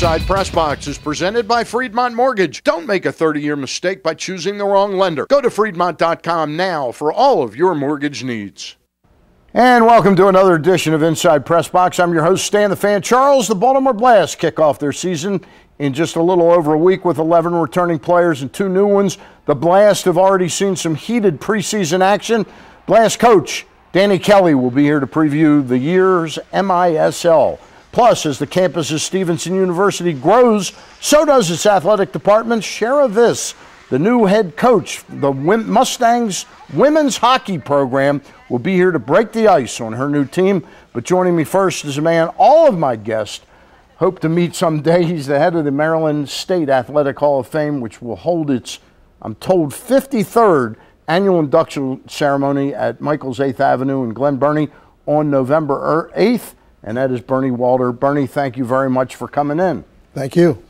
Inside PressBox is presented by Friedmont Mortgage. Don't make a 30-year mistake by choosing the wrong lender. Go to Friedmont.com now for all of your mortgage needs. And welcome to another edition of Inside PressBox. I'm your host, Stan the Fan Charles. The Baltimore Blast kick off their season in just a little over a week with 11 returning players and 2 new ones. The Blast have already seen some heated preseason action. Blast coach Danny Kelly will be here to preview the year's MISL. Plus, as the campus of Stevenson University grows, so does its athletic department. Shara Viss, the new head coach, the Mustangs women's hockey program, will be here to break the ice on her new team. But joining me first is a man all of my guests hope to meet someday. He's the head of the Maryland State Athletic Hall of Fame, which will hold its, I'm told, 53rd annual induction ceremony at Michael's 8th Avenue in Glen Burnie on November 8th. And that is Bernie Walter. Bernie, thank you very much for coming in. Thank you.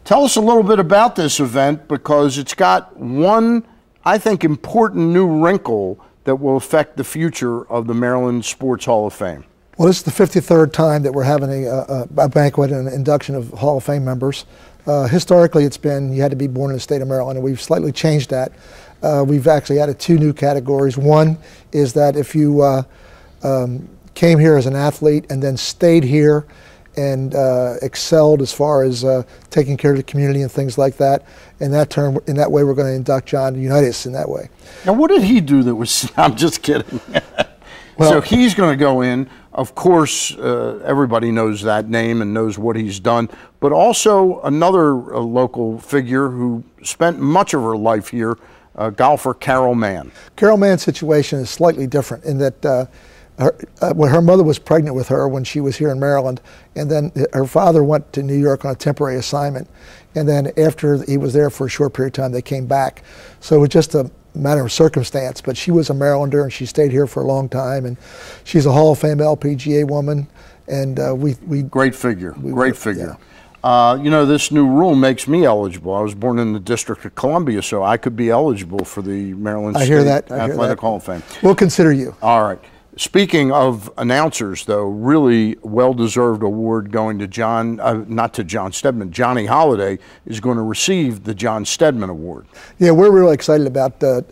Tell us a little bit about this event, because it's got one, I think, important new wrinkle that will affect the future of the Maryland Sports Hall of Fame. Well, this is the 53rd time that we're having a banquet and an induction of Hall of Fame members. Historically, it's been you had to be born in the state of Maryland, and we've slightly changed that. We've actually added 2 new categories. One is that if you came here as an athlete and then stayed here and excelled as far as taking care of the community and things like that. In that way, we're going to induct John Unitas in that way. Now, what did he do that was, I'm just kidding. Well, so he's going to go in. Of course, everybody knows that name and knows what he's done, but also another local figure who spent much of her life here, golfer Carol Mann. Carol Mann's situation is slightly different in that when her mother was pregnant with her when she was here in Maryland, and then her father went to New York on a temporary assignment, and then after he was there for a short period of time, they came back. So it was just a matter of circumstance, but she was a Marylander and she stayed here for a long time, and she's a Hall of Fame LPGA woman, and we great figure, great figure. Yeah. You know, this new rule makes me eligible. I was born in the District of Columbia, so I could be eligible for the Maryland State Athletic Hall of Fame. We'll consider you. All right. Speaking of announcers, though, really well-deserved award going to not to John Stedman. Johnny Holiday is going to receive the John Stedman Award. Yeah, we're really excited about the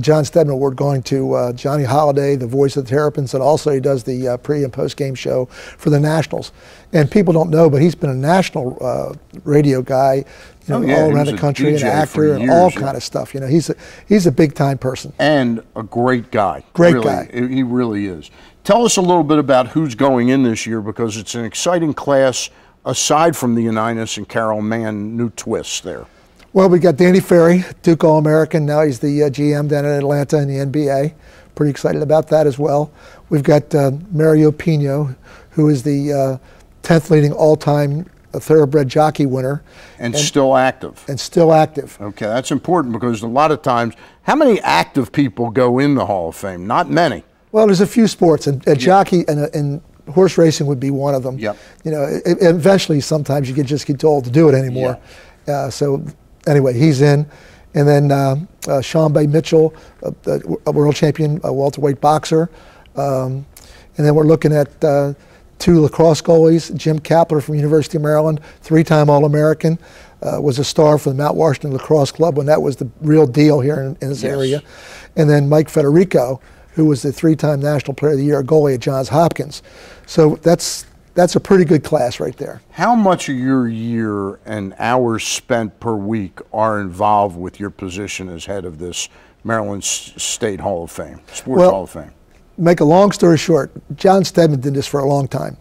John Stedman Award going to Johnny Holiday, the voice of the Terrapins, and also he does the pre- and post-game show for the Nationals. And people don't know, but he's been a national radio guy, all around the country, an actor, and all kind of stuff. You know, he's a big-time person. And a great guy. Great guy. He really is. Tell us a little bit about who's going in this year, because it's an exciting class, aside from the Unitas and Carol Mann new twists there. Well, we got Danny Ferry, Duke All-American. Now he's the GM down in Atlanta in the NBA. Pretty excited about that as well. We've got Mario Pino, who is the 10th leading all-time thoroughbred jockey winner. And still active. And still active. Okay, that's important, because a lot of times, how many active people go in the Hall of Fame? Not many. Well, there's a few sports, and jockey and horse racing would be one of them. Yep. You know, eventually, sometimes you just get told to do it anymore. Yeah. So anyway, he's in. And then Sean Bay Mitchell, a world champion, a welterweight boxer. And then we're looking at 2 lacrosse goalies, Jim Kapler from University of Maryland, 3-time All-American, was a star for the Mount Washington Lacrosse Club when that was the real deal here in this area. And then Mike Federico, who was the 3-time National Player of the Year goalie at Johns Hopkins. So that's a pretty good class right there. How much of your year and hours spent per week are involved with your position as head of this Maryland State Hall of Fame, Sports Hall of Fame? Make a long story short, John Stedman did this for a long time,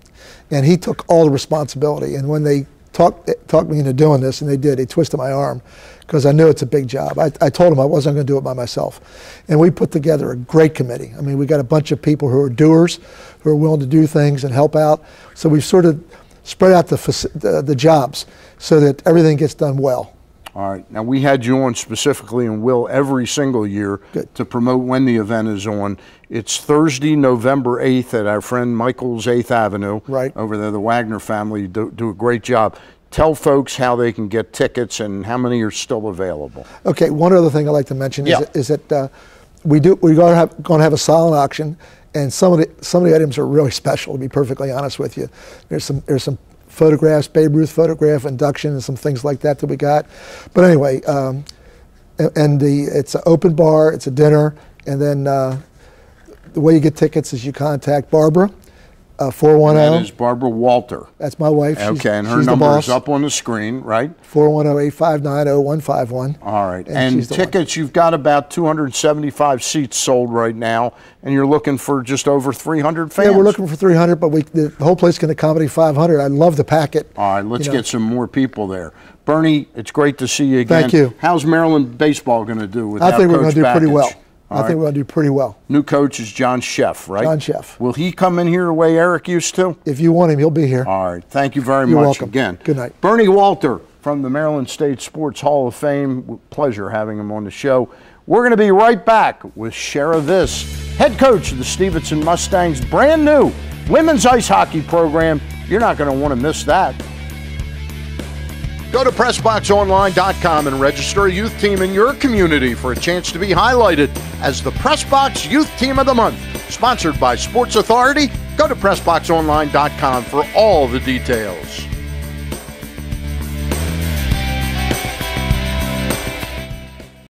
and he took all the responsibility. And when they talked me into doing this, and they did, they twisted my arm, because I knew it's a big job. I told him I wasn't going to do it by myself. And we put together a great committee. I mean, we got a bunch of people who are doers, who are willing to do things and help out. So we've sort of spread out the jobs so that everything gets done well. All right. Now, we had you on specifically, and will every single year, to promote when the event is on. It's Thursday, November 8th at our friend Michael's 8th Avenue. Right. Over there, the Wagner family do a great job. Tell folks how they can get tickets and how many are still available. Okay. One other thing I'd like to mention is that we're going to have a silent auction, and some of the items are really special, to be perfectly honest with you. There's some photographs, Babe Ruth photograph, induction, and some things like that we got. But anyway, it's an open bar, it's a dinner, and then the way you get tickets is you contact Barbara, 410. That is Barbara Walter. That's my wife. Okay, and her number is up on the screen, right? 410-859-0151. All right. And tickets, you've got about 275 seats sold right now, and you're looking for just over 300 fans. Yeah, we're looking for 300, but the whole place can accommodate 500. I'd love to pack it. All right, let's get some more people there. Bernie, it's great to see you again. Thank you. How's Maryland baseball going to do without I think we're going to do pretty well. I think we're going to do pretty well. New coach is John Sheff, right? John Sheff. Will he come in here the way Eric used to? If you want him, he'll be here. All right. Thank you very You're much welcome. again. Good night. Bernie Walter from the Maryland State Sports Hall of Fame. Pleasure having him on the show. We're going to be right back with Share of This, head coach of the Stevenson Mustangs' brand new women's ice hockey program. You're not going to want to miss that. Go to PressBoxOnline.com and register a youth team in your community for a chance to be highlighted as the PressBox Youth Team of the Month. Sponsored by Sports Authority. Go to PressBoxOnline.com for all the details.